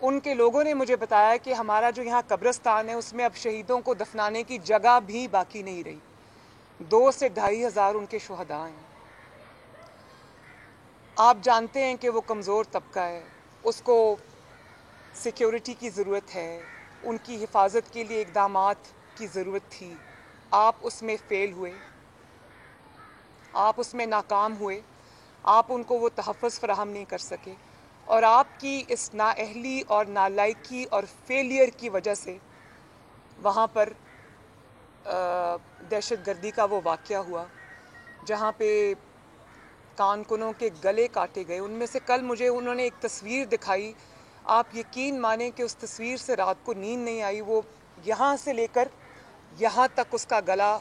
ان کے لوگوں نے مجھے بتایا کہ ہمارا جو یہاں قبرستان ہے اس میں اب شہیدوں کو دفنانے کی جگہ بھی باقی نہیں رہی. 2 سے 2,500 ان کے شہداء ہیں. آپ جانتے ہیں کہ وہ کمزور طبقہ ہے, اس کو سیکیورٹی کی ضرورت ہے, ان کی حفاظت کے لیے اقدامات کی ضرورت تھی. آپ اس میں فیل ہوئے, آپ اس میں ناکام ہوئے, آپ ان کو وہ تحفظ فراہم نہیں کر سکے, اور آپ کی اس نااہلی اور نالائکی اور فیلئر کی وجہ سے وہاں پر دہشت گردی کا وہ واقعہ ہوا جہاں پہ کان کنوں کے گلے کاٹے گئے. ان میں سے کل مجھے انہوں نے ایک تصویر دکھائی, آپ یقین مانیں کہ اس تصویر سے رات کو نیند نہیں آئی. وہ یہاں سے لے کر یہاں تک اس کا گلا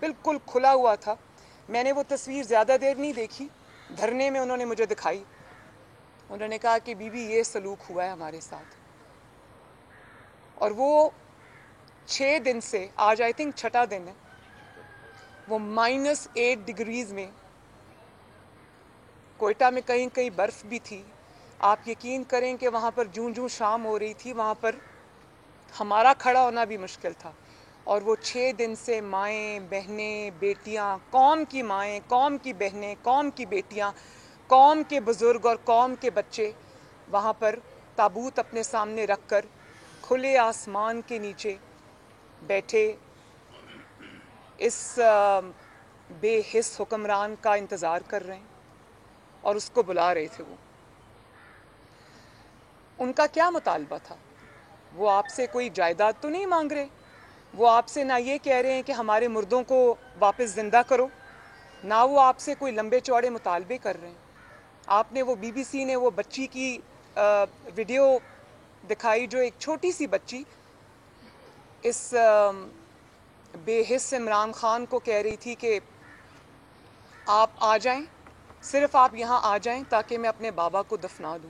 بالکل کھلا ہوا تھا. میں نے وہ تصویر زیادہ دیر نہیں دیکھی, دھرنے میں انہوں نے مجھے دکھائی. انہوں نے کہا کہ بی بی یہ سلوک ہوا ہے ہمارے ساتھ. اور وہ 6 دن سے, آج آئی تھنک 6واں دن ہے, وہ -8 ڈگریز میں, کوئٹہ میں کہیں کہیں برف بھی تھی. آپ یقین کریں کہ وہاں پر جوں جوں شام ہو رہی تھی وہاں پر ہمارا کھڑا ہونا بھی مشکل تھا. اور وہ 6 دن سے مائیں, بہنیں, بیٹیاں, قوم کی مائیں, قوم کی بہنیں, قوم کی بیٹیاں, قوم کے بزرگ اور قوم کے بچے وہاں پر تابوت اپنے سامنے رکھ کر کھلے آسمان کے نیچے بیٹھے اس بے حس حکمران کا انتظار کر رہے ہیں اور اس کو بلا رہے تھے. وہ ان کا کیا مطالبہ تھا؟ وہ آپ سے کوئی جائیداد تو نہیں مانگ رہے. وہ آپ سے نہ یہ کہہ رہے ہیں کہ ہمارے مردوں کو واپس زندہ کرو, نہ وہ آپ سے کوئی لمبے چوڑے مطالبے کر رہے ہیں. آپ نے وہ BBC نے وہ بچی کی ویڈیو دکھائی, جو ایک چھوٹی سی بچی اس بے حس عمران خان کو کہہ رہی تھی کہ آپ آ جائیں, صرف آپ یہاں آ جائیں تاکہ میں اپنے بابا کو دفنا دوں.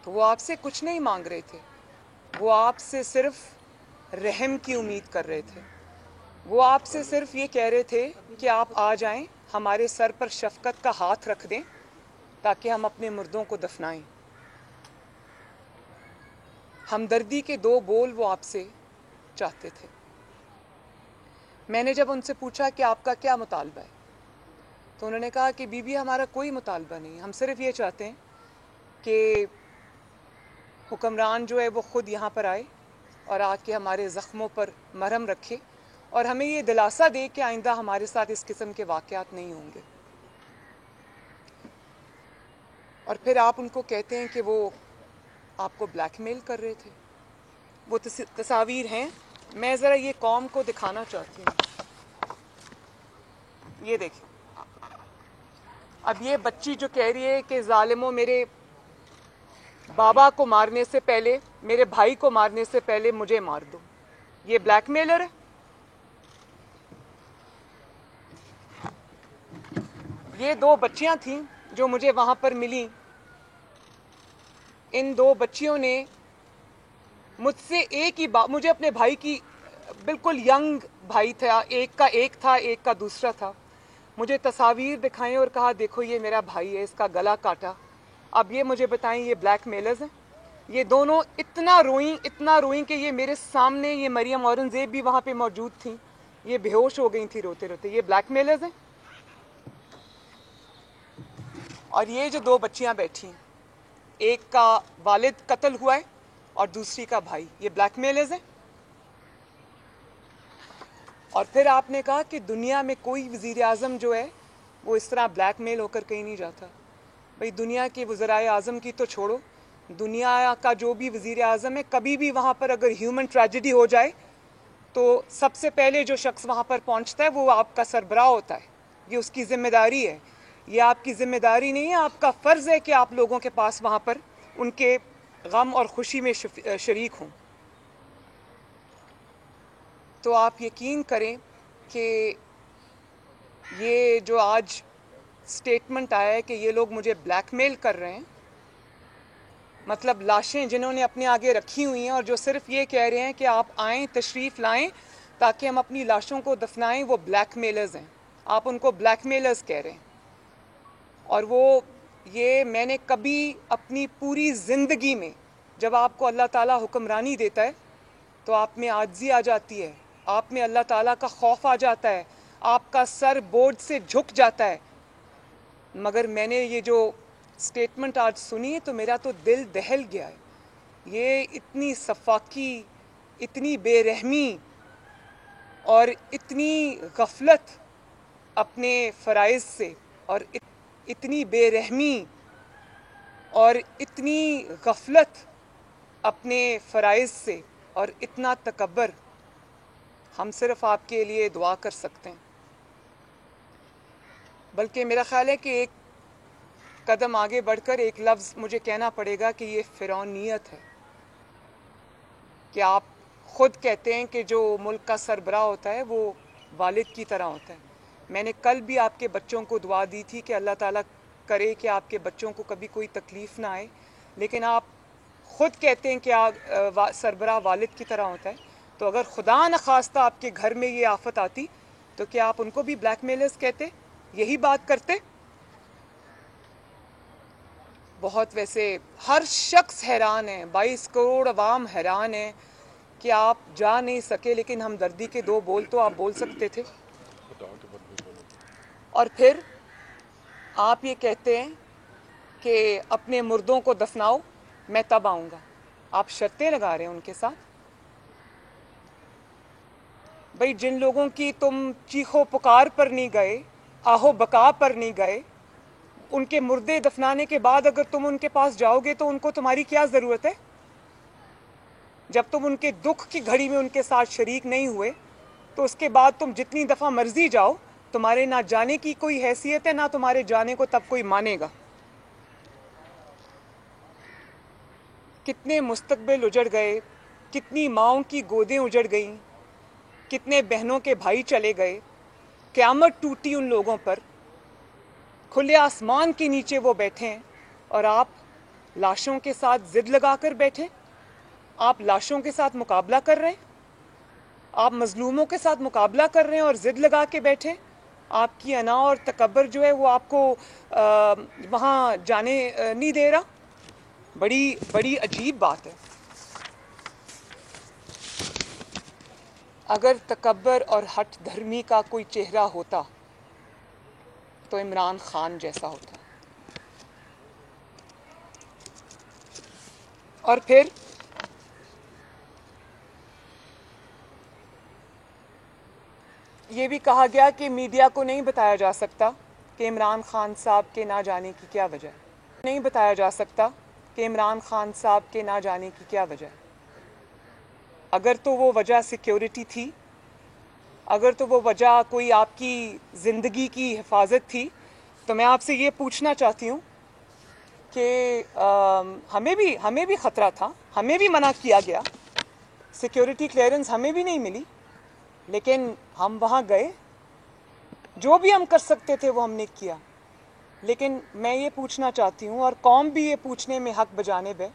تو وہ آپ سے کچھ نہیں مانگ رہے تھے, وہ آپ سے صرف رحم کی امید کر رہے تھے. وہ آپ سے صرف یہ کہہ رہے تھے کہ آپ آ جائیں, ہمارے سر پر شفقت کا ہاتھ رکھ دیں تاکہ ہم اپنے مردوں کو دفنائیں. ہمدردی کے 2 بول وہ آپ سے چاہتے تھے. میں نے جب ان سے پوچھا کہ آپ کا کیا مطالبہ ہے, تو انہوں نے کہا کہ بی بی ہمارا کوئی مطالبہ نہیں, ہم صرف یہ چاہتے ہیں کہ حکمران جو ہے وہ خود یہاں پر آئے اور آ کے ہمارے زخموں پر مرہم رکھے اور ہمیں یہ دلاسا دے کہ آئندہ ہمارے ساتھ اس قسم کے واقعات نہیں ہوں گے. اور پھر آپ ان کو کہتے ہیں کہ وہ آپ کو بلیک میل کر رہے تھے. وہ تصاویر ہیں, میں ذرا یہ قوم کو دکھانا چاہتی ہوں. یہ دیکھیں, اب یہ بچی جو کہہ رہی ہے کہ ظالموں میرے بابا کو مارنے سے پہلے, میرے بھائی کو مارنے سے پہلے مجھے مار دو, یہ بلیک میلر ہے. یہ 2 بچیاں تھیں جو مجھے وہاں پر ملیں. ان 2 بچیوں نے مجھ سے ایک ہی بات, مجھے اپنے بھائی کی, بالکل ینگ بھائی تھا, ایک کا ایک تھا, ایک کا دوسرا تھا, مجھے تصاویر دکھائیں اور کہا دیکھو یہ میرا بھائی ہے, اس کا گلا کاٹا. اب یہ مجھے بتائیں یہ بلیک میلرز ہیں؟ یہ دونوں اتنا روئیں کہ یہ میرے سامنے, یہ مریم اورنگزیب بھی وہاں پہ موجود تھیں, یہ بے ہوش ہو گئی تھی روتے روتے. یہ بلیک میلرز ہیں؟ اور یہ جو 2 بچیاں بیٹھی ہیں, ایک کا والد قتل ہوا ہے اور دوسری کا بھائی, یہ بلیک میلرز ہیں؟ اور پھر آپ نے کہا کہ دنیا میں کوئی وزیر اعظم جو ہے وہ اس طرح بلیک میل ہو کر کہیں نہیں جاتا. بھئی دنیا کے وزرائے اعظم کی تو چھوڑو, دنیا کا جو بھی وزیر اعظم ہے, کبھی بھی وہاں پر اگر ہیومن ٹریجڈی ہو جائے تو سب سے پہلے جو شخص وہاں پر پہنچتا ہے وہ آپ کا سربراہ ہوتا ہے. یہ اس کی ذمہ داری ہے, یہ آپ کی ذمہ داری نہیں ہے, آپ کا فرض ہے کہ آپ لوگوں کے پاس وہاں پر ان کے غم اور خوشی میں شریک ہوں. تو آپ یقین کریں کہ یہ جو آج سٹیٹمنٹ آیا ہے کہ یہ لوگ مجھے بلیک میل کر رہے ہیں, مطلب لاشیں جنہوں نے اپنے آگے رکھی ہوئی ہیں اور جو صرف یہ کہہ رہے ہیں کہ آپ آئیں, تشریف لائیں تاکہ ہم اپنی لاشوں کو دفنائیں, وہ بلیک میلرز ہیں. آپ ان کو بلیک میلرز کہہ رہے ہیں. اور وہ یہ میں نے کبھی اپنی پوری زندگی میں جب آپ کو اللہ تعالیٰ حکمرانی دیتا ہے تو آپ میں عاجزی آ جاتی ہے، آپ میں اللہ تعالیٰ کا خوف آ جاتا ہے، آپ کا سر بورڈ سے جھک جاتا ہے. مگر میں نے یہ جو سٹیٹمنٹ آج سنی ہے تو میرا تو دل دہل گیا ہے. یہ اتنی سفاکی، اتنی بے رحمی اور اتنی غفلت اپنے فرائض سے، اور اتنی بے رحمی اور اتنی غفلت اپنے فرائض سے، اور اتنا تکبر، ہم صرف آپ کے لیے دعا کر سکتے ہیں. بلکہ میرا خیال ہے کہ ایک قدم آگے بڑھ کر ایک لفظ مجھے کہنا پڑے گا کہ یہ فرعونیت ہے، کہ آپ خود کہتے ہیں کہ جو ملک کا سربراہ ہوتا ہے وہ والد کی طرح ہوتا ہے. میں نے کل بھی آپ کے بچوں کو دعا دی تھی کہ اللہ تعالیٰ کرے کہ آپ کے بچوں کو کبھی کوئی تکلیف نہ آئے، لیکن آپ خود کہتے ہیں کہ سربراہ والد کی طرح ہوتا ہے. تو اگر خدا نخواستہ آپ کے گھر میں یہ آفت آتی تو کیا آپ ان کو بھی بلیک میلرز کہتے؟ یہی بات کرتے؟ بہت ویسے ہر شخص حیران ہے، 22 کروڑ عوام حیران ہے کہ آپ جا نہیں سکے، لیکن ہمدردی کے 2 بول تو آپ بول سکتے تھے. اور پھر آپ یہ کہتے ہیں کہ اپنے مردوں کو دفناؤ، میں تب آؤں گا. آپ شرطیں لگا رہے ہیں ان کے ساتھ. بھئی جن لوگوں کی تم چیخو پکار پر نہیں گئے، آہو بکا پر نہیں گئے، ان کے مردے دفنانے کے بعد اگر تم ان کے پاس جاؤ گے تو ان کو تمہاری کیا ضرورت ہے؟ جب تم ان کے دکھ کی گھڑی میں ان کے ساتھ شریک نہیں ہوئے تو اس کے بعد تم جتنی دفعہ مرضی جاؤ، تمہارے نہ جانے کی کوئی حیثیت ہے، نہ تمہارے جانے کو تب کوئی مانے گا. کتنے مستقبل اجڑ گئے، کتنی ماؤں کی گودیں اجڑ گئیں، کتنے بہنوں کے بھائی چلے گئے، قیامت ٹوٹی ان لوگوں پر. کھلے آسمان کے نیچے وہ بیٹھے ہیں اور آپ لاشوں کے ساتھ ضد لگا کر بیٹھے. آپ لاشوں کے ساتھ مقابلہ کر رہے ہیں، آپ مظلوموں کے ساتھ مقابلہ کر رہے ہیں اور ضد لگا کے بیٹھے. آپ کی انا اور تکبر جو ہے وہ آپ کو وہاں جانے نہیں دے رہا. بڑی عجیب بات ہے. اگر تکبر اور ہٹ دھرمی کا کوئی چہرہ ہوتا تو عمران خان جیسا ہوتا. اور پھر یہ بھی کہا گیا کہ میڈیا کو نہیں بتایا جا سکتا کہ عمران خان صاحب کے نہ جانے کی کیا وجہ ہے. نہیں بتایا جا سکتا کہ عمران خان صاحب کے نہ جانے کی کیا وجہ ہے. اگر تو وہ وجہ سیکیورٹی تھی، اگر تو وہ وجہ کوئی آپ کی زندگی کی حفاظت تھی، تو میں آپ سے یہ پوچھنا چاہتی ہوں کہ ہمیں بھی خطرہ تھا، ہمیں بھی منع کیا گیا، سیکیورٹی کلیئرنس ہمیں بھی نہیں ملی، لیکن ہم وہاں گئے، جو بھی ہم کر سکتے تھے وہ ہم نے کیا. لیکن میں یہ پوچھنا چاہتی ہوں، اور قوم بھی یہ پوچھنے میں حق بجانب ہے،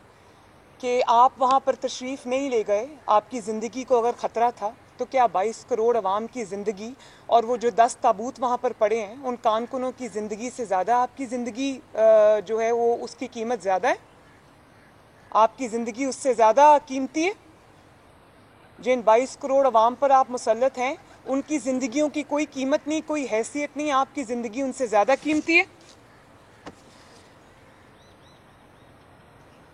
کہ آپ وہاں پر تشریف نہیں لے گئے. آپ کی زندگی کو اگر خطرہ تھا تو کیا 22 کروڑ عوام کی زندگی اور وہ جو 10 تابوت وہاں پر پڑے ہیں ان کانکنوں کی زندگی سے زیادہ آپ کی زندگی جو ہے وہ اس کی قیمت زیادہ ہے؟ آپ کی زندگی اس سے زیادہ قیمتی ہے؟ جن 22 کروڑ عوام پر آپ مسلط ہیں ان کی زندگیوں کی کوئی قیمت نہیں، کوئی حیثیت نہیں، آپ کی زندگی ان سے زیادہ قیمتی ہے؟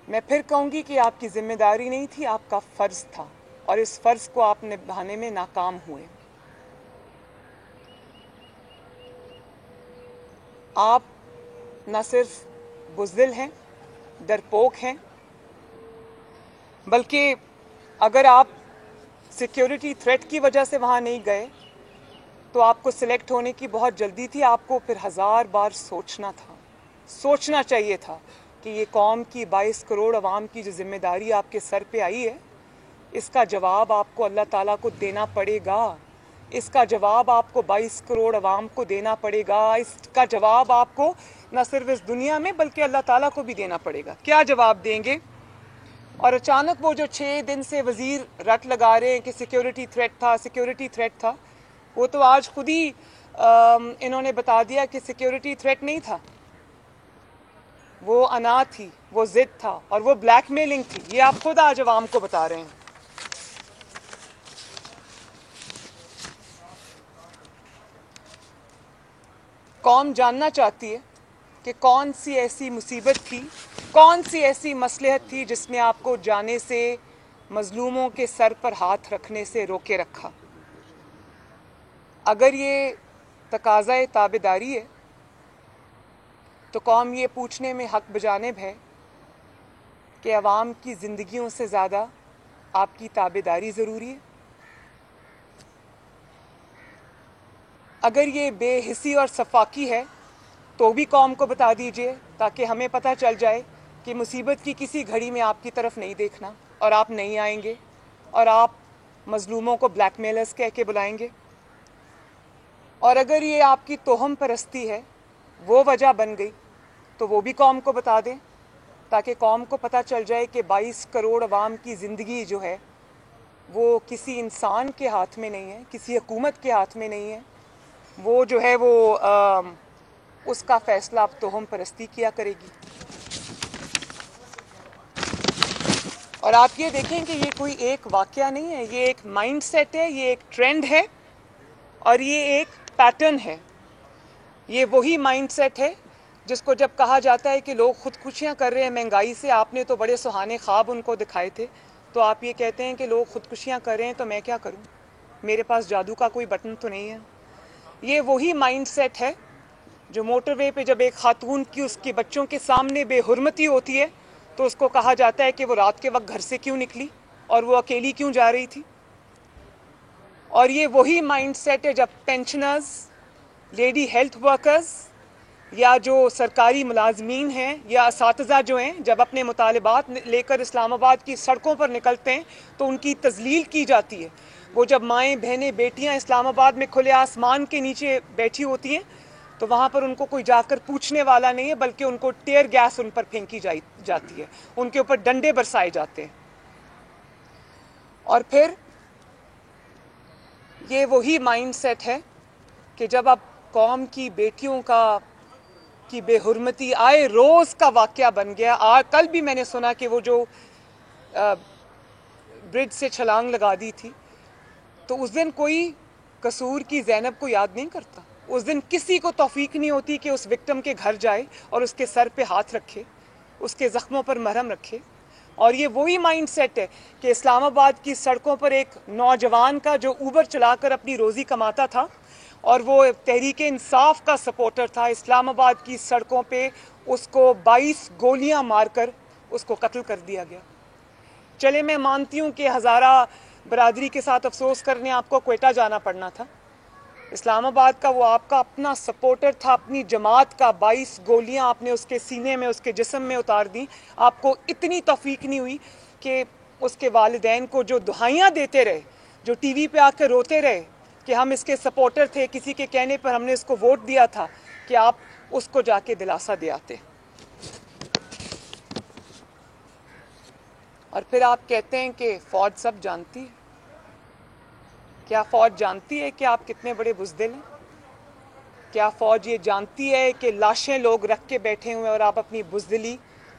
میں پھر کہوں گی کہ آپ کی ذمہ داری نہیں تھی، آپ کا فرض تھا، اور اس فرض کو آپ نبھانے میں ناکام ہوئے. آپ نہ صرف بزدل ہیں، ڈرپوک ہیں، بلکہ اگر آپ سیکیورٹی تھریٹ کی وجہ سے وہاں نہیں گئے تو آپ کو سلیکٹ ہونے کی بہت جلدی تھی. آپ کو پھر 1000 بار سوچنا چاہیے تھا کہ یہ قوم کی 22 کروڑ عوام کی جو ذمہ داری آپ کے سر پہ آئی ہے، اس کا جواب آپ کو اللہ تعالیٰ کو دینا پڑے گا. اس کا جواب آپ کو 22 کروڑ عوام کو دینا پڑے گا. اس کا جواب آپ کو نہ صرف اس دنیا میں بلکہ اللہ تعالیٰ کو بھی دینا پڑے گا. کیا جواب دیں گے؟ اور اچانک وہ جو 6 دن سے وزیر رٹ لگا رہے ہیں کہ سیکیورٹی تھریٹ تھا، وہ تو آج خود ہی انہوں نے بتا دیا کہ سیکیورٹی تھریٹ نہیں تھا، وہ انا تھی. وہ ضد تھا اور وہ بلیک میلنگ تھی. یہ آپ خود آج عوام کو بتا رہے ہیں. قوم جاننا چاہتی ہے کہ کون سی ایسی مصیبت تھی, کون سی ایسی مصلحت تھی جس نے آپ کو جانے سے, مظلوموں کے سر پر ہاتھ رکھنے سے روکے رکھا. اگر یہ تقاضۂ تابعداری ہے تو قوم یہ پوچھنے میں حق بجانب ہے کہ عوام کی زندگیوں سے زیادہ آپ کی تابعداری ضروری ہے. اگر یہ بے حسی اور سفاکی ہے تو بھی قوم کو بتا دیجئے تاکہ ہمیں پتہ چل جائے کہ مصیبت کی کسی گھڑی میں آپ کی طرف نہیں دیکھنا اور آپ نہیں آئیں گے اور آپ مظلوموں کو بلیک میلرز کہہ کے بلائیں گے. اور اگر یہ آپ کی توہم پرستی ہے, وہ وجہ بن گئی, تو وہ بھی قوم کو بتا دیں تاکہ قوم کو پتہ چل جائے کہ 22 کروڑ عوام کی زندگی جو ہے وہ کسی انسان کے ہاتھ میں نہیں ہے, کسی حکومت کے ہاتھ میں نہیں ہے. وہ جو ہے وہ اس کا فیصلہ اب توہم پرستی کیا کرے گی. اور آپ یہ دیکھیں کہ یہ کوئی ایک واقعہ نہیں ہے, یہ ایک مائنڈ سیٹ ہے, یہ ایک ٹرینڈ ہے اور یہ ایک پیٹرن ہے. یہ وہی مائنڈ سیٹ ہے جس کو جب کہا جاتا ہے کہ لوگ خودکشیاں کر رہے ہیں مہنگائی سے, آپ نے تو بڑے سہانے خواب ان کو دکھائے تھے, تو آپ یہ کہتے ہیں کہ لوگ خودکشیاں کر رہے ہیں تو میں کیا کروں, میرے پاس جادو کا کوئی بٹن تو نہیں ہے. یہ وہی مائنڈ سیٹ ہے جو موٹر وے پہ جب ایک خاتون کی اس کے بچوں کے سامنے بے حرمتی ہوتی ہے تو اس کو کہا جاتا ہے کہ وہ رات کے وقت گھر سے کیوں نکلی اور وہ اکیلی کیوں جا رہی تھی. اور یہ وہی مائنڈ سیٹ ہے جب پینشنرز, لیڈی ہیلتھ ورکرز یا جو سرکاری ملازمین ہیں یا اساتذہ جو ہیں, جب اپنے مطالبات لے کر اسلام آباد کی سڑکوں پر نکلتے ہیں تو ان کی تذلیل کی جاتی ہے. وہ جب مائیں بہنیں بیٹیاں اسلام آباد میں کھلے آسمان کے نیچے بیٹھی ہوتی ہیں تو وہاں پر ان کو کوئی جا کر پوچھنے والا نہیں ہے, بلکہ ان کو ٹیئر گیس ان پر پھینکی جاتی ہے, ان کے اوپر ڈنڈے برسائے جاتے ہیں. اور پھر یہ وہی مائنڈ سیٹ ہے کہ جب اب قوم کی بیٹیوں کی بے حرمتی آئے روز کا واقعہ بن گیا. کل بھی میں نے سنا کہ وہ جو برج سے چھلانگ لگا دی تھی, تو اس دن کوئی قصور کی زینب کو یاد نہیں کرتا. اس دن کسی کو توفیق نہیں ہوتی کہ اس وکٹم کے گھر جائے اور اس کے سر پہ ہاتھ رکھے, اس کے زخموں پر مرہم رکھے. اور یہ وہی مائنڈ سیٹ ہے کہ اسلام آباد کی سڑکوں پر ایک نوجوان کا جو اوبر چلا کر اپنی روزی کماتا تھا اور وہ تحریک انصاف کا سپورٹر تھا, اسلام آباد کی سڑکوں پہ اس کو 22 گولیاں مار کر اس کو قتل کر دیا گیا. چلے میں مانتی ہوں کہ ہزارہ برادری کے ساتھ افسوس کرنے آپ کو کوئٹہ جانا پڑنا تھا. اسلام آباد کا وہ آپ کا اپنا سپورٹر تھا, اپنی جماعت کا, 22 گولیاں آپ نے اس کے سینے میں, اس کے جسم میں اتار دیں. آپ کو اتنی توفیق نہیں ہوئی کہ اس کے والدین کو جو دہائیاں دیتے رہے, جو ٹی وی پہ آ کے روتے رہے کہ ہم اس کے سپورٹر تھے, کسی کے کہنے پر ہم نے اس کو ووٹ دیا تھا, کہ آپ اس کو جا کے دلاسا دے آتے. اور پھر آپ کہتے ہیں کہ فوج سب جانتی ہے. کیا فوج جانتی ہے کہ آپ کتنے بڑے بزدل ہیں؟ کیا فوج یہ جانتی ہے کہ لاشیں لوگ رکھ کے بیٹھے ہوئے اور آپ اپنی بزدلی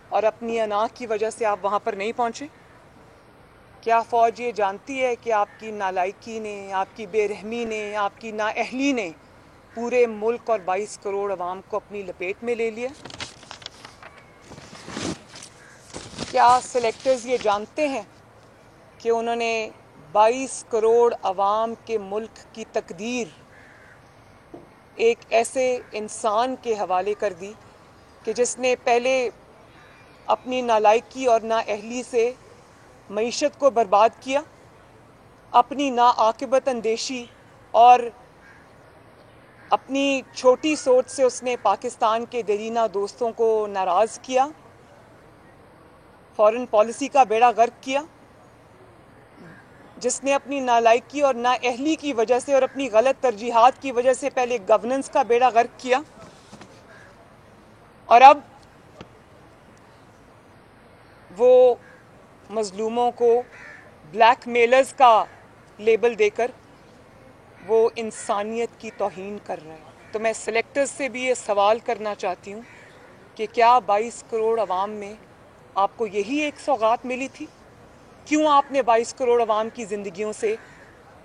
اور اپنی انا کی وجہ سے آپ وہاں پر نہیں پہنچے؟ کیا فوج یہ جانتی ہے کہ آپ کی نالائکی نے, آپ کی بے رحمی نے, آپ کی نااہلی نے پورے ملک اور 22 کروڑ عوام کو اپنی لپیٹ میں لے لیا؟ کیا سلیکٹرز یہ جانتے ہیں کہ انہوں نے 22 کروڑ عوام کے ملک کی تقدیر ایک ایسے انسان کے حوالے کر دی کہ جس نے پہلے اپنی نالائکی اور نااہلی سے معیشت کو برباد کیا, اپنی ناعاقبت اندیشی اور اپنی چھوٹی سوچ سے اس نے پاکستان کے دیرینہ دوستوں کو ناراض کیا, فارن پالیسی کا بیڑا غرق کیا, جس نے اپنی نالائکی اور نااہلی کی وجہ سے اور اپنی غلط ترجیحات کی وجہ سے پہلے گورننس کا بیڑا غرق کیا, اور اب وہ مظلوموں کو بلیک میلرز کا لیبل دے کر وہ انسانیت کی توہین کر رہا ہے. تو میں سلیکٹرز سے بھی یہ سوال کرنا چاہتی ہوں کہ کیا 22 کروڑ عوام میں آپ کو یہی ایک سوغات ملی تھی؟ کیوں آپ نے 22 کروڑ عوام کی زندگیوں سے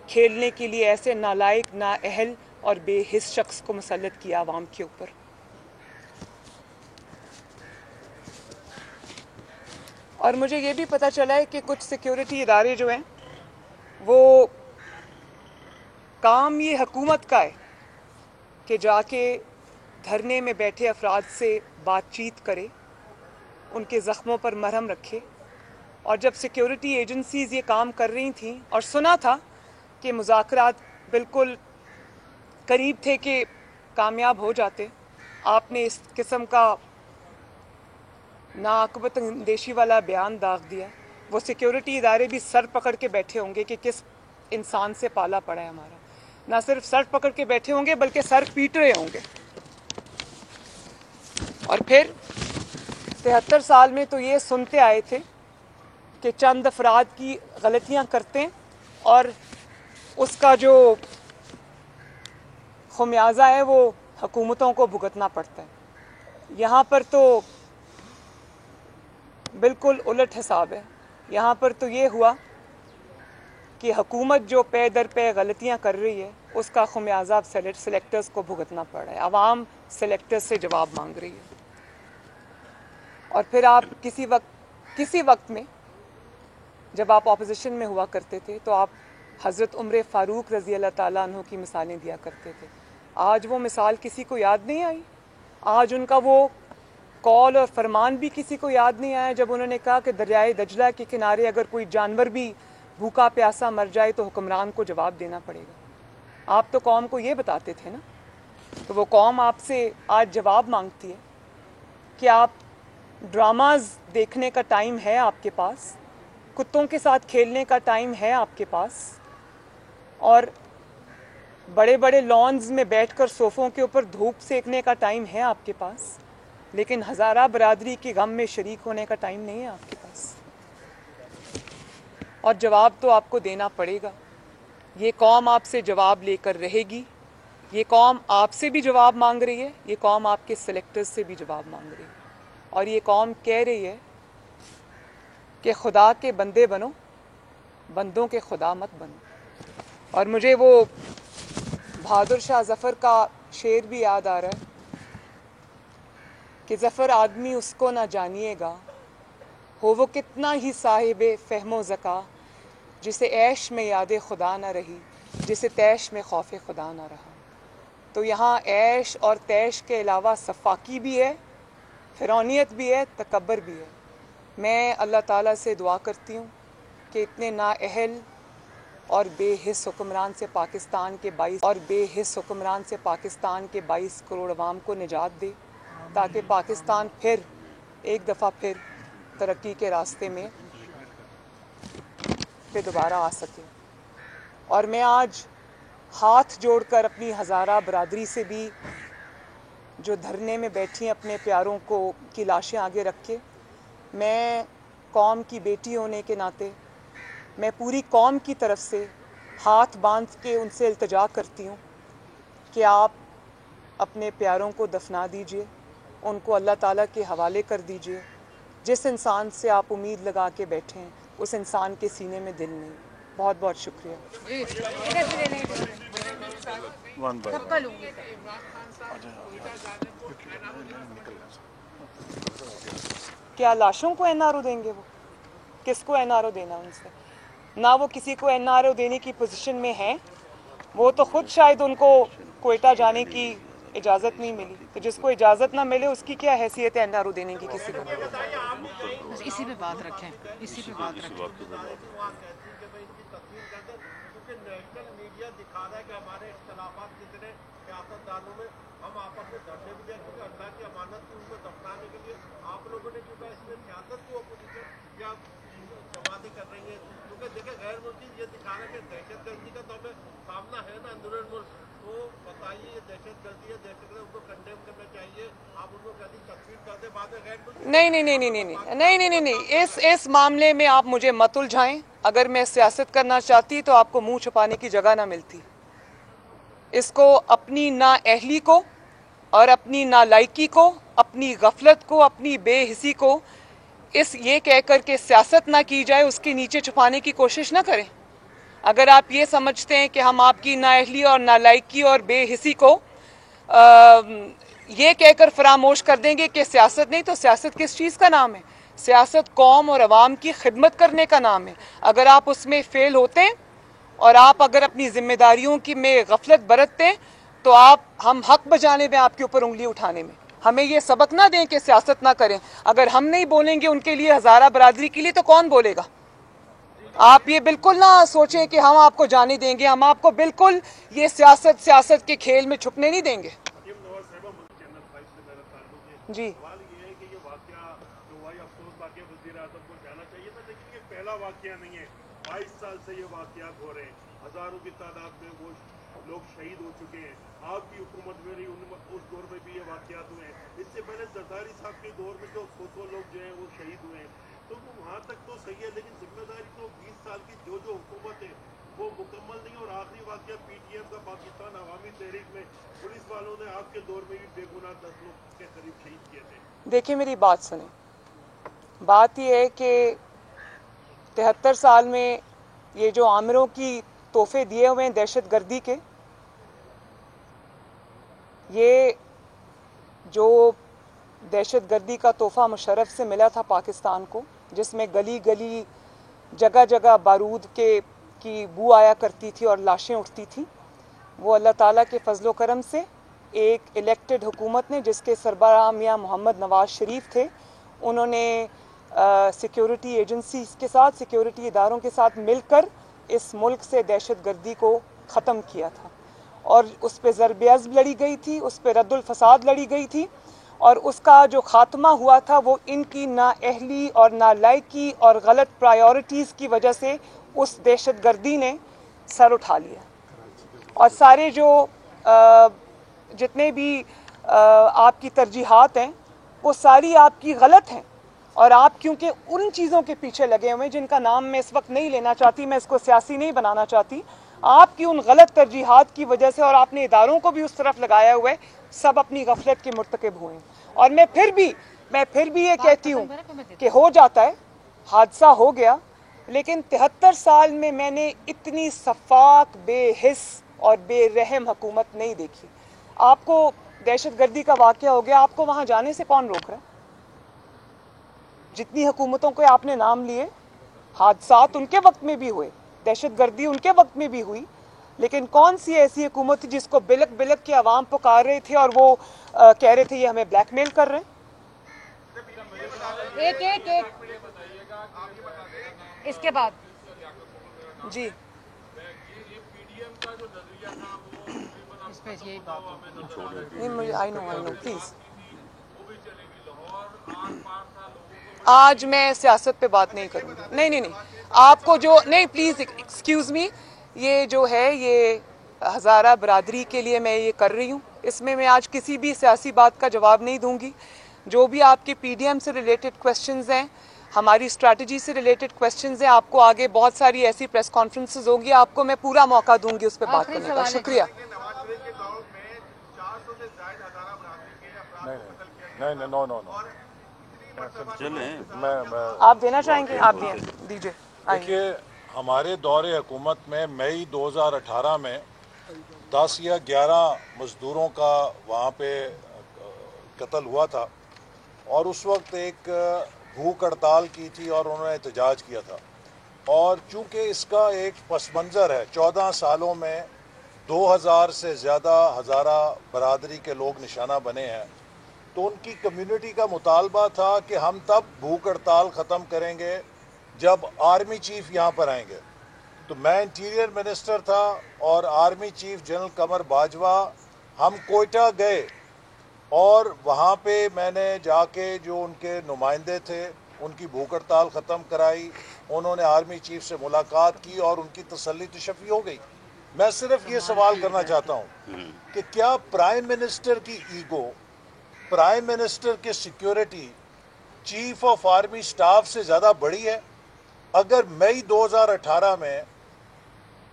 کھیلنے کے لیے ایسے نالائق، نااہل اور بے حس شخص کو مسلط کیا عوام کے اوپر؟ اور مجھے یہ بھی پتہ چلا ہے کہ کچھ سیکیورٹی ادارے جو ہیں وہ کام یہ حکومت کا ہے کہ جا کے دھرنے میں بیٹھے افراد سے بات چیت کرے، ان کے زخموں پر مرہم رکھے. اور جب سیکیورٹی ایجنسیز یہ کام کر رہی تھیں اور سنا تھا کہ مذاکرات بالکل قریب تھے کہ کامیاب ہو جاتے، آپ نے اس قسم کا ناعاقبت اندیشی والا بیان داغ دیا. وہ سیکیورٹی ادارے بھی سر پکڑ کے بیٹھے ہوں گے کہ کس انسان سے پالا پڑا ہے ہمارا. نہ صرف سر پکڑ کے بیٹھے ہوں گے بلکہ سر پیٹ رہے ہوں گے. اور پھر 73 سال میں تو یہ سنتے آئے تھے کہ چند افراد کی غلطیاں کرتے ہیں اور اس کا جو خمیازہ ہے وہ حکومتوں کو بھگتنا پڑتا ہے. یہاں پر تو بالکل الٹ حساب ہے. یہاں پر تو یہ ہوا کہ حکومت جو پے در پے غلطیاں کر رہی ہے اس کا خمیازہ اب سلیکٹرز کو بھگتنا پڑ رہا ہے. عوام سلیکٹرز سے جواب مانگ رہی ہے. اور پھر آپ کسی وقت میں جب آپ اپوزیشن میں ہوا کرتے تھے تو آپ حضرت عمر فاروق رضی اللہ تعالیٰ عنہ کی مثالیں دیا کرتے تھے. آج وہ مثال کسی کو یاد نہیں آئی. آج ان کا وہ کال اور فرمان بھی کسی کو یاد نہیں آیا جب انہوں نے کہا کہ دریائے دجلہ کے کنارے اگر کوئی جانور بھی بھوکا پیاسا مر جائے تو حکمران کو جواب دینا پڑے گا. آپ تو قوم کو یہ بتاتے تھے نا. تو وہ قوم آپ سے آج جواب مانگتی ہے کہ آپ ڈراماز دیکھنے کا ٹائم ہے آپ کے پاس، کتوں کے ساتھ کھیلنے کا ٹائم ہے آپ کے پاس، اور بڑے بڑے لانز میں بیٹھ کر صوفوں کے اوپر دھوپ سیکنے کا ٹائم ہے آپ کے پاس، لیکن ہزارہ برادری کے غم میں شریک ہونے کا ٹائم نہیں ہے آپ کے پاس. اور جواب تو آپ کو دینا پڑے گا. یہ قوم آپ سے جواب لے کر رہے گی. یہ قوم آپ سے بھی جواب مانگ رہی ہے. یہ قوم آپ کے سلیکٹرز سے بھی جواب مانگ رہی ہے. اور یہ قوم کہہ رہی ہے کہ خدا کے بندے بنو، بندوں کے خدا مت بنو. اور مجھے وہ بہادر شاہ ظفر کا شعر بھی یاد آ رہا ہے کہ ظفر آدمی اس کو نہ جانیے گا، ہو وہ کتنا ہی صاحب فہم و ذکا، جسے عیش میں یاد خدا نہ رہی، جسے تیش میں خوف خدا نہ رہا. تو یہاں عیش اور تیش کے علاوہ سفاکی بھی ہے، فرعونیت بھی ہے، تکبر بھی ہے. میں اللہ تعالیٰ سے دعا کرتی ہوں کہ اتنے نااہل اور بے حس حکمران سے پاکستان کے 22 کروڑ عوام کو نجات دے، تاکہ پاکستان پھر ایک دفعہ پھر ترقی کے راستے میں پہ دوبارہ آ سکے. اور میں آج ہاتھ جوڑ کر اپنی ہزارہ برادری سے بھی جو دھرنے میں بیٹھی ہیں اپنے پیاروں کو کی لاشیں آگے رکھ کے، میں قوم کی بیٹی ہونے کے ناطے میں پوری قوم کی طرف سے ہاتھ باندھ کے ان سے التجا کرتی ہوں کہ آپ اپنے پیاروں کو دفنا دیجئے، ان کو اللہ تعالیٰ کے حوالے کر دیجئے. جس انسان سے آپ امید لگا کے بیٹھے ہیں اس انسان کے سینے میں دل نہیں. بہت بہت شکریہ. کیا لاشوں کو این آر او دیں گے؟ وہ کس کو این آر او دینا ان سے؟ نہ وہ کسی کو این آر او دینے کی پوزیشن میں ہیں. وہ تو خود شاید ان کو کوئٹہ جانے کی اجازت نہیں ملی. تو جس کو اجازت نہ ملے اس کی کیا حیثیت ہے این آر او دینے کی کسی کو؟ اسی پہ بات رکھیں، اسی پہ بات رکھیں. نیشنل میڈیا دکھا رہا ہے کہ ہمارے اختلافات کتنے سیاست دانوں میں ہم آپس میں دھرنے بھی دیں کیونکہ اللہ کی امانت کی ان کو دفنانے کے لیے آپ لوگوں نے چونکہ اس میں سیاست کو اپوزیشن یا جماعتیں کر رہی ہیں، کیونکہ دیکھیں غیر ملکی یہ دکھا رہا ہے کہ دہشت گردی کا تو ہمیں سامنا ہے نا اندرون ملک. تو بتائیے یہ دہشت گردی ہے، دہشت گردی ان کو کنڈیم کرنا چاہیے. آپ ان کو کہتی تصویر کر دیں بعد میں غیر ملکی نہیں. اس معاملے میں آپ مجھے مت الجھائیں. اگر میں سیاست کرنا چاہتی تو آپ کو منہ چھپانے کی جگہ نہ ملتی. اس کو اپنی نااہلی کو اور اپنی نالائکی کو، اپنی غفلت کو، اپنی بے حسی کو یہ کہہ کر کہ سیاست نہ کی جائے اس کے نیچے چھپانے کی کوشش نہ کریں. اگر آپ یہ سمجھتے ہیں کہ ہم آپ کی نااہلی اور نالائکی اور بے حسی کو یہ کہہ کر فراموش کر دیں گے کہ سیاست نہیں، تو سیاست کس چیز کا نام ہے؟ سیاست قوم اور عوام کی خدمت کرنے کا نام ہے. اگر آپ اس میں فیل ہوتے ہیں اور آپ اگر اپنی ذمہ داریوں کی میں غفلت برتتے ہیں تو ہم حق بجانے میں آپ کے اوپر انگلی اٹھانے میں. ہمیں یہ سبق نہ دیں کہ سیاست نہ کریں. اگر ہم نہیں بولیں گے ان کے لیے، ہزارہ برادری کے لیے، تو کون بولے گا؟ آپ یہ بالکل نہ سوچیں کہ ہم آپ کو جانے دیں گے. ہم آپ کو بالکل یہ سیاست کے کھیل میں چھپنے نہیں دیں گے. جی سوال یہ ہے کہ یہ واقعہ جو ہوا، افسوس واقعہ وزیر اعظم کو جانا چاہیے تھا، لیکن یہ پہلا واقعہ نہیں ہے. 22 سال سے یہ واقعات ہو رہے ہیں. ہزاروں کی تعداد میں وہ لوگ شہید ہو چکے ہیں. آپ کی حکومت میں رہی اس دور میں بھی یہ واقعات ہوئے ہیں. اس سے پہلے زرداری صاحب کے دور میں جو 100 لوگ جو ہیں وہ شہید ہوئے ہیں. تو وہ وہاں تک تو صحیح ہے، لیکن ذمہ داری تو 20 سال کی جو حکومت ہے وہ مکمل نہیں. اور آخری واقعہ پی ٹی ایم کا پاکستان عوامی تحریک میں پولیس والوں نے آپ کے دور میں بھی بے گناہ 10 لوگ کے قریب شہید کیے تھے. دیکھیں میری بات سنیں. بات یہ ہے کہ 73 سال میں یہ جو عامروں کی تحفے دیے ہوئے ہیں دہشت گردی کے، یہ جو دہشت گردی کا تحفہ مشرف سے ملا تھا پاکستان کو، جس میں گلی گلی جگہ جگہ بارود کی بو آیا کرتی تھی اور لاشیں اٹھتی تھیں، وہ اللہ تعالیٰ کے فضل و کرم سے ایک الیکٹڈ حکومت نے، جس کے سربراہ میاں محمد نواز شریف تھے، انہوں نے سیکیورٹی ایجنسیز کے ساتھ، سیکیورٹی اداروں کے ساتھ مل کر اس ملک سے دہشت گردی کو ختم کیا تھا. اور اس پہ ضرب عضب لڑی گئی تھی، اس پہ رد الفساد لڑی گئی تھی، اور اس کا جو خاتمہ ہوا تھا وہ ان کی نااہلی اور نالائکی اور غلط پرائیورٹیز کی وجہ سے اس دہشت گردی نے سر اٹھا لیا. اور سارے جو جتنے بھی آپ کی ترجیحات ہیں وہ ساری آپ کی غلط ہیں. اور آپ کیونکہ ان چیزوں کے پیچھے لگے ہوئے ہیں جن کا نام میں اس وقت نہیں لینا چاہتی، میں اس کو سیاسی نہیں بنانا چاہتی، آپ کی ان غلط ترجیحات کی وجہ سے، اور آپ نے اداروں کو بھی اس طرف لگایا ہوا ہے، سب اپنی غفلت کے مرتکب ہوئے ہیں. اور میں پھر بھی یہ کہتی ہوں کہ ہو جاتا ہے، حادثہ ہو گیا، لیکن 73 سال میں نے اتنی شفاف، بے حس اور بے رحم حکومت نہیں دیکھی. آپ کو دہشت گردی کا واقعہ ہو گیا، آپ کو وہاں جانے سے کون روک رہا ہے؟ جتنی حکومتوں کے آپ نے نام لیے، حادثات ان کے وقت میں بھی ہوئے، دہشت گردی ان کے وقت میں بھی ہوئی، لیکن کون سی ایسی حکومت تھی جس کو بلک بلک کے عوام پکار رہے تھے اور وہ کہہ رہے تھے یہ ہمیں بلیک میل کر رہے ہیں؟ ایک اس کے بعد جی اس پہ یہی بات آئی نو پلیز. آج میں سیاست پہ بات نہیں کروں گی. نہیں آپ کو جو نہیں، پلیز ایکسکیوز می، یہ جو ہے یہ ہزارہ برادری کے لیے میں یہ کر رہی ہوں. اس میں آج کسی بھی سیاسی بات کا جواب نہیں دوں گی. جو بھی آپ کے پی ڈی ایم سے ریلیٹڈ کویسچنز ہیں، ہماری اسٹریٹجی سے ریلیٹڈ کویسچنز ہیں، آپ کو آگے بہت ساری ایسی پریس کانفرنسز ہوگی، آپ کو میں پورا موقع دوں گی اس پہ بات کرنے کا. شکریہ. نواز شریف کے دور میں 400 سے زائد ہزارہ برادری کے افراد کو قتل کیا گیا. نو اور آپ دینا چاہیں گے؟ آپ دیجیے. دیکھیے، ہمارے دور حکومت میں مئی 2018 میں 10 یا 11 مزدوروں کا وہاں پہ قتل ہوا تھا، اور اس وقت ایک بھوک ہڑتال کی تھی اور انہوں نے احتجاج کیا تھا. اور چونکہ اس کا ایک پس منظر ہے، 14 سالوں میں 2000 سے زیادہ ہزارہ برادری کے لوگ نشانہ بنے ہیں، تو ان کی کمیونٹی کا مطالبہ تھا کہ ہم تب بھوک ہڑتال ختم کریں گے جب آرمی چیف یہاں پر آئیں گے. تو میں انٹیریئر منسٹر تھا اور army chief general Qamar Bajwa, ہم کوئٹہ گئے اور وہاں پہ میں نے جا کے جو ان کے نمائندے تھے ان کی بھوک ہڑتال ختم کرائی. انہوں نے آرمی چیف سے ملاقات کی اور ان کی تسلی تشفی ہو گئی. میں صرف یہ سوال کرنا چاہتا ہوں کہ کیا پرائم منسٹر کی ایگو، پرائم منسٹر کی security chief of army staff سے زیادہ بڑی ہے؟ اگر مئی 2018 میں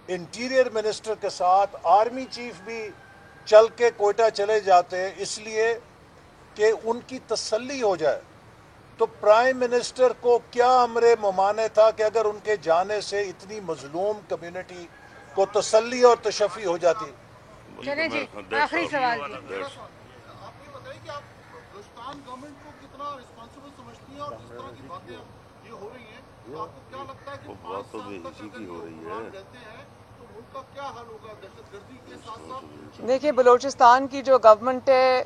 انٹیریئر منسٹر کے ساتھ آرمی چیف بھی چل کے کوئٹہ چلے جاتے اس لیے کہ ان کی تسلی ہو جائے تو پرائم منسٹر کو کیا امر ممانع تھا کہ اگر ان کے جانے سے اتنی مظلوم کمیونٹی کو تسلی اور تشفی ہو جاتی؟ چلیں جی آخری سوال جی. آپ یہ بتائیے کہ آپ بلوچستان گورنمنٹ کو کتنا رسپانسبل سمجھتی ہیں اور جس طرح کی باتیں یہ ہو رہی ہیں تو آپ کو کیا لگتا ہے کہ 5 سال تک اگر یہ حکمران رہتے ہیں تو ملک کا کیا حل ہوگا دہشت گردی کے ساتھ ساتھ؟ دیکھیں بلوچستان کی جو گورنمنٹ ہے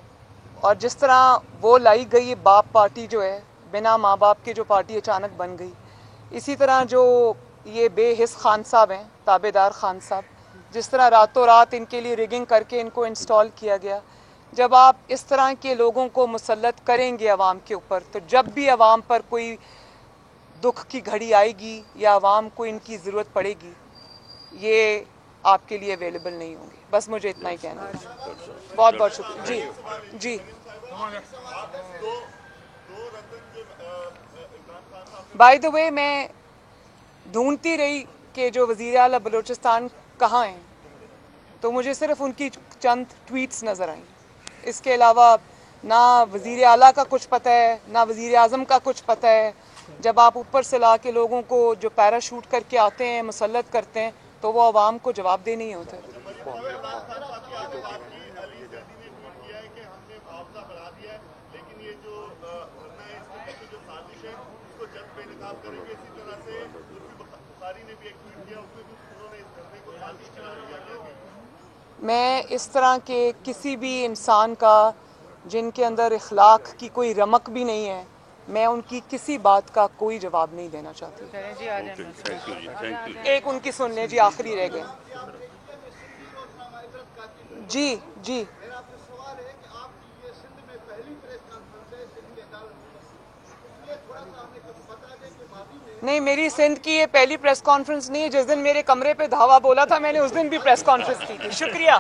اور جس طرح وہ لائی گئی باپ پارٹی جو ہے بنا ماں باپ کے جو پارٹی اچانک بن گئی، اسی طرح جو یہ بے حس خان صاحب ہیں تابع دار خان صاحب، جس طرح راتوں رات ان کے لیے ریگنگ کر کے ان کو انسٹال کیا گیا. جب آپ اس طرح کے لوگوں کو مسلط کریں گے عوام کے اوپر تو جب بھی عوام پر کوئی دکھ کی گھڑی آئے گی یا عوام کو ان کی ضرورت پڑے گی یہ آپ کے لیے اویلیبل نہیں ہوں گے. بس مجھے اتنا ہی کہنا ہے. بہت بہت شکریہ. جی جی بائی دا وے میں ڈھونڈتی رہی کہ جو وزیر اعلیٰ بلوچستان کہاں ہیں تو مجھے صرف ان کی چند ٹویٹس نظر آئیں. اس کے علاوہ نہ وزیر اعلیٰ کا کچھ پتہ ہے نہ وزیر اعظم کا کچھ پتہ ہے. جب آپ اوپر سے لا کے لوگوں کو جو پیراشوٹ کر کے آتے ہیں مسلط کرتے ہیں تو وہ عوام کو جواب دہ نہیں ہوتے. میں اس طرح کے کسی بھی انسان کا جن کے اندر اخلاق کی کوئی رمق بھی نہیں ہے میں ان کی کسی بات کا کوئی جواب نہیں دینا چاہتی. چلیں جی آ جائیں. ایک ان کی سن لیں جی آخری رہ گئے. جی جی میرا آپ سے سوال ہے کہ آپ کی یہ سندھ میں پہلی پریس کانفرنس ہے سندھ کے عدالت میں، یہ تھوڑا سا ہمیں کچھ بتا دیں کہ ماضی میں نہیں میری سندھ کی یہ پہلی پریس کانفرنس نہیں ہے. جس دن میرے کمرے پہ دھاوا بولا تھا میں نے اس دن بھی پریس کانفرنس کی تھی. شکریہ.